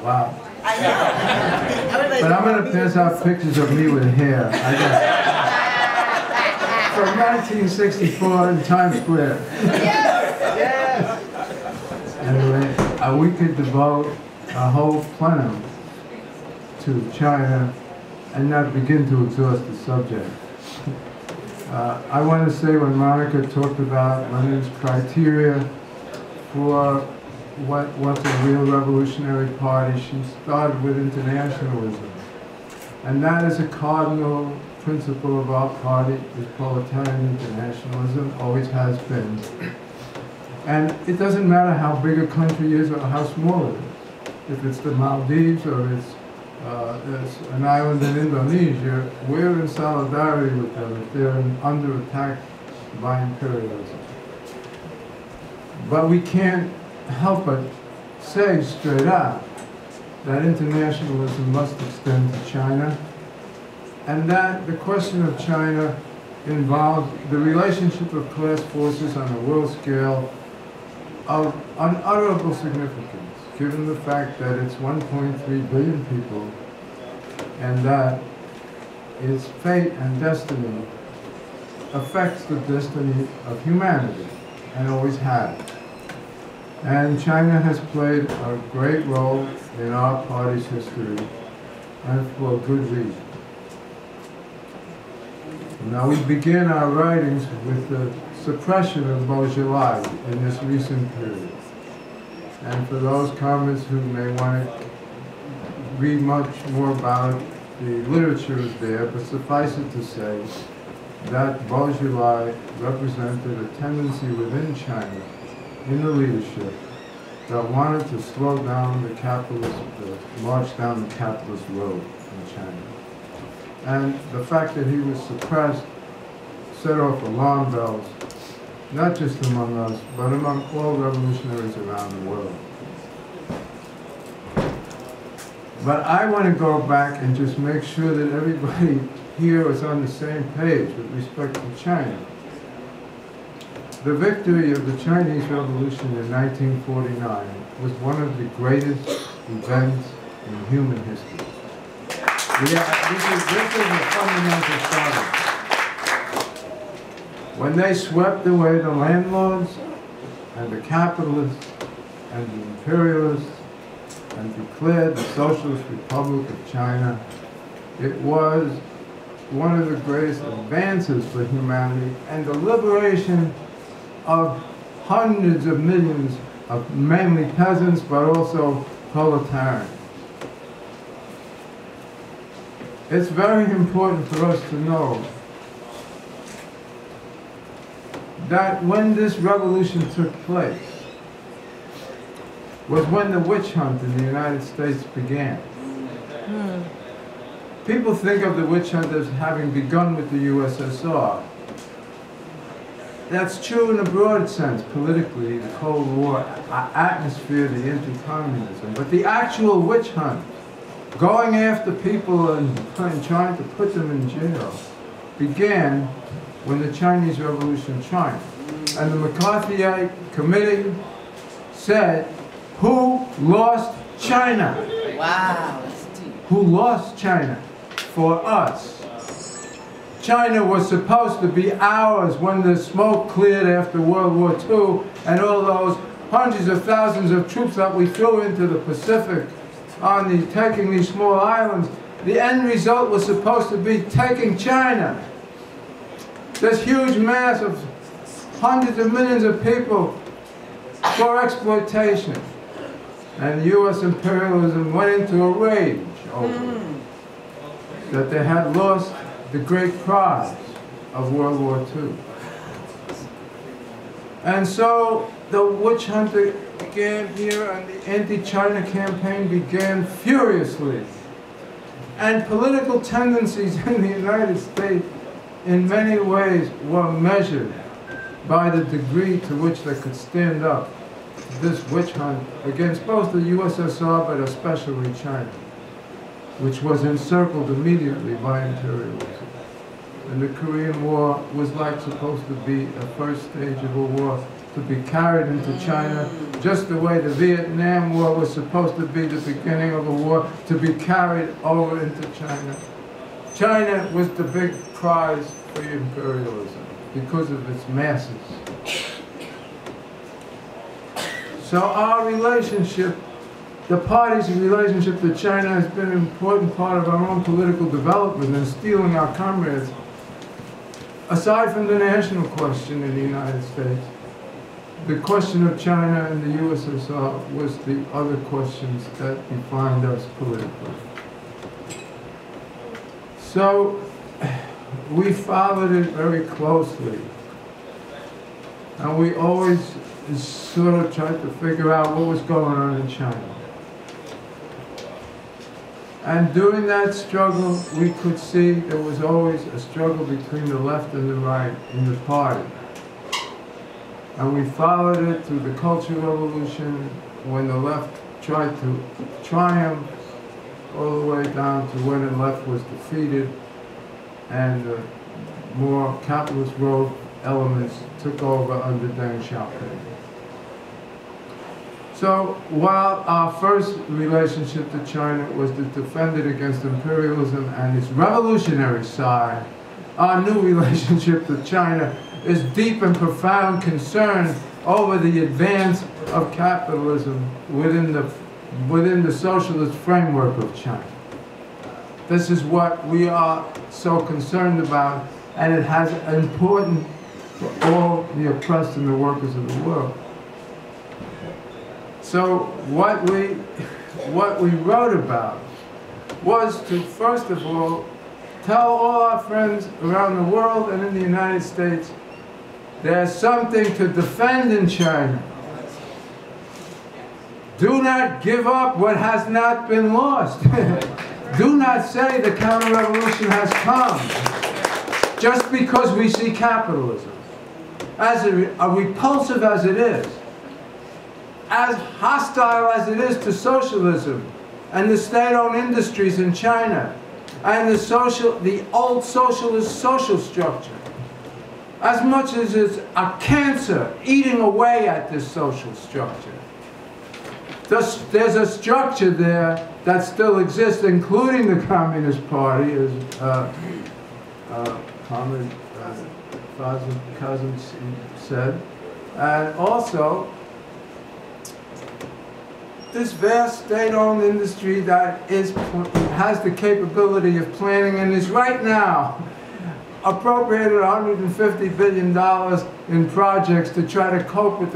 Wow. I know. But I'm going to pass out pictures of me with hair. I guess. From 1964 in Times Square. Yes. Anyway, we could devote a whole plenum to China and not begin to exhaust the subject. I want to say when Monica talked about Lenin's criteria for what's a real revolutionary party, she started with internationalism. And that is a cardinal principle of our party, is proletarian internationalism, always has been. And it doesn't matter how big a country is or how small it is. If it's the Maldives or it's an island in Indonesia, we're in solidarity with them if they're under attack by imperialism. But we can't help but say straight out that internationalism must extend to China, and that the question of China involves the relationship of class forces on a world scale of unutterable significance, given the fact that it's 1.3 billion people and that its fate and destiny affects the destiny of humanity, and always has. And China has played a great role in our party's history, and for good reason. Now we begin our writings with the suppression of Bourgeoisie in this recent period. And for those comments who may want to read much more about it, the literature is there, but suffice it to say that Bourgeoisie represented a tendency within China, in the leadership, that wanted to slow down the capitalist, march down the capitalist road in China. And the fact that he was suppressed set off alarm bells, not just among us, but among all revolutionaries around the world. But I want to go back and just make sure that everybody here is on the same page with respect to China. The victory of the Chinese Revolution in 1949 was one of the greatest events in human history. This is a fundamental starting. When they swept away the landlords and the capitalists and the imperialists and declared the Socialist Republic of China, it was one of the greatest advances for humanity and the liberation of hundreds of millions of mainly peasants, but also proletarians. It's very important for us to know that when this revolution took place was when the witch hunt in the United States began. People think of the witch hunt as having begun with the USSR. That's true in a broad sense, politically, the Cold War atmosphere, the anti-communism. But the actual witch hunt, going after people and trying to put them in jail, began when the Chinese Revolution triumphed. And the McCarthyite committee said, who lost China? Wow, that's deep. Who lost China? For us. China was supposed to be ours when the smoke cleared after World War II and all those hundreds of thousands of troops that we threw into the Pacific on taking these small islands. The end result was supposed to be taking China. This huge mass of hundreds of millions of people for exploitation. And U.S. imperialism went into a rage over it, that they had lost the great prize of World War II. And so the witch hunt began here, and the anti-China campaign began furiously. And political tendencies in the United States in many ways were measured by the degree to which they could stand up to this witch hunt against both the USSR, but especially China, which was encircled immediately by imperialism. And the Korean War was like supposed to be a first stage of a war to be carried into China just the way the Vietnam War was supposed to be the beginning of a war to be carried over into China. China was the big prize for imperialism because of its masses. So our relationship, the party's relationship to China, has been an important part of our own political development and stealing our comrades. Aside from the national question in the United States, the question of China and the USSR was the other questions that defined us politically. So we followed it very closely. And we always sort of tried to figure out what was going on in China. And during that struggle, we could see there was always a struggle between the left and the right in the party. And we followed it through the Cultural Revolution, when the left tried to triumph, all the way down to when the left was defeated and more capitalist rogue elements took over under Deng Xiaoping. So while our first relationship to China was to defend it against imperialism and its revolutionary side, our new relationship to China is deep and profound concern over the advance of capitalism within the socialist framework of China. This is what we are so concerned about, and it has importance for all the oppressed and the workers of the world. So what we wrote about was to, first of all, tell all our friends around the world and in the United States there's something to defend in China. Do not give up what has not been lost. Do not say the counter-revolution has come just because we see capitalism, as repulsive as it is, as hostile as it is to socialism and the state-owned industries in China and the old socialist social structure, as much as it's a cancer eating away at this social structure. There's a structure there that still exists, including the Communist Party, as Kazim said, and also this vast state-owned industry that has the capability of planning and is right now appropriated $150 billion in projects to try to cope with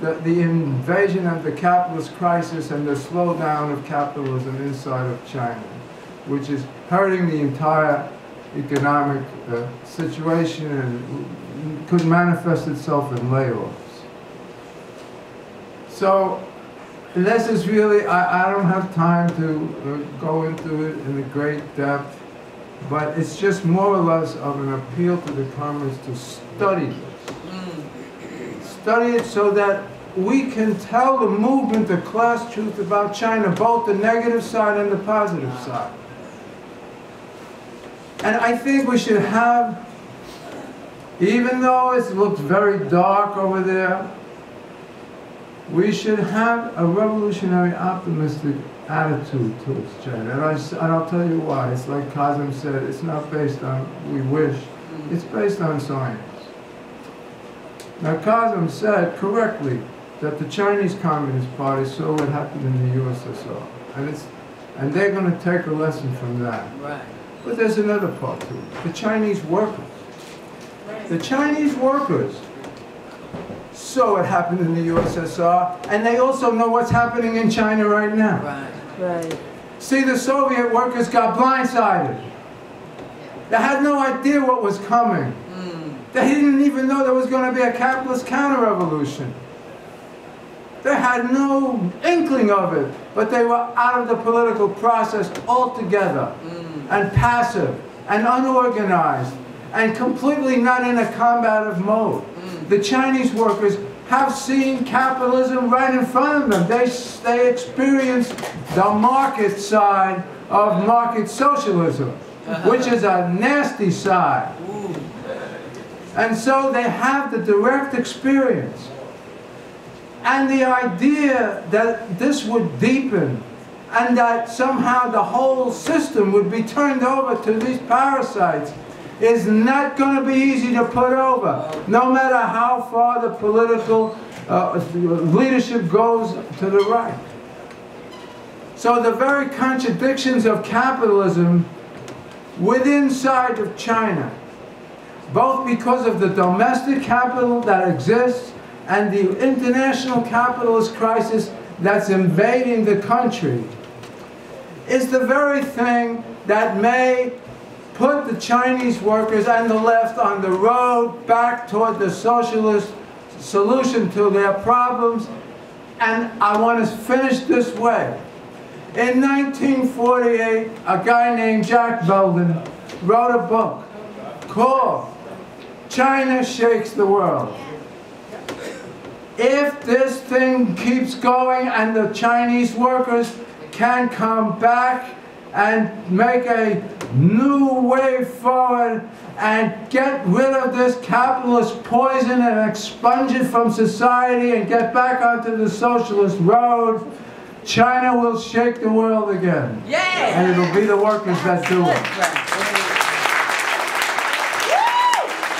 the invasion of the capitalist crisis and the slowdown of capitalism inside of China, which is hurting the entire economic situation and could manifest itself in layoffs. So this is really, I don't have time to go into it in a great depth, but it's just more or less of an appeal to the communists to study this. Study it so that we can tell the movement the class truth about China, both the negative side and the positive side. And I think we should have, even though it looks very dark over there, we should have a revolutionary, optimistic attitude towards China. And I'll tell you why. It's like Kazim said, it's not based on we wish, it's based on science. Now Kazim said correctly that the Chinese Communist Party saw what happened in the USSR. And they're going to take a lesson from that. Right. But there's another part to it. The Chinese workers. The Chinese workers saw what happened in the USSR, and they also know what's happening in China right now. Right. Right. See, the Soviet workers got blindsided. They had no idea what was coming. They didn't even know there was going to be a capitalist counter-revolution. They had no inkling of it, but they were out of the political process altogether, and passive, and unorganized, and completely not in a combative mode. The Chinese workers have seen capitalism right in front of them. They experienced the market side of market socialism, which is a nasty side. And so they have the direct experience. And the idea that this would deepen and that somehow the whole system would be turned over to these parasites is not going to be easy to put over, no matter how far the political leadership goes to the right. So the very contradictions of capitalism within inside of China, both because of the domestic capital that exists and the international capitalist crisis that's invading the country, is the very thing that may put the Chinese workers and the left on the road back toward the socialist solution to their problems. And I want to finish this way. In 1948, a guy named Jack Belden wrote a book called China Shakes the World. If this thing keeps going and the Chinese workers can come back and make a new way forward and get rid of this capitalist poison and expunge it from society and get back onto the socialist road, China will shake the world again. Yeah. And it'll be the workers that do it.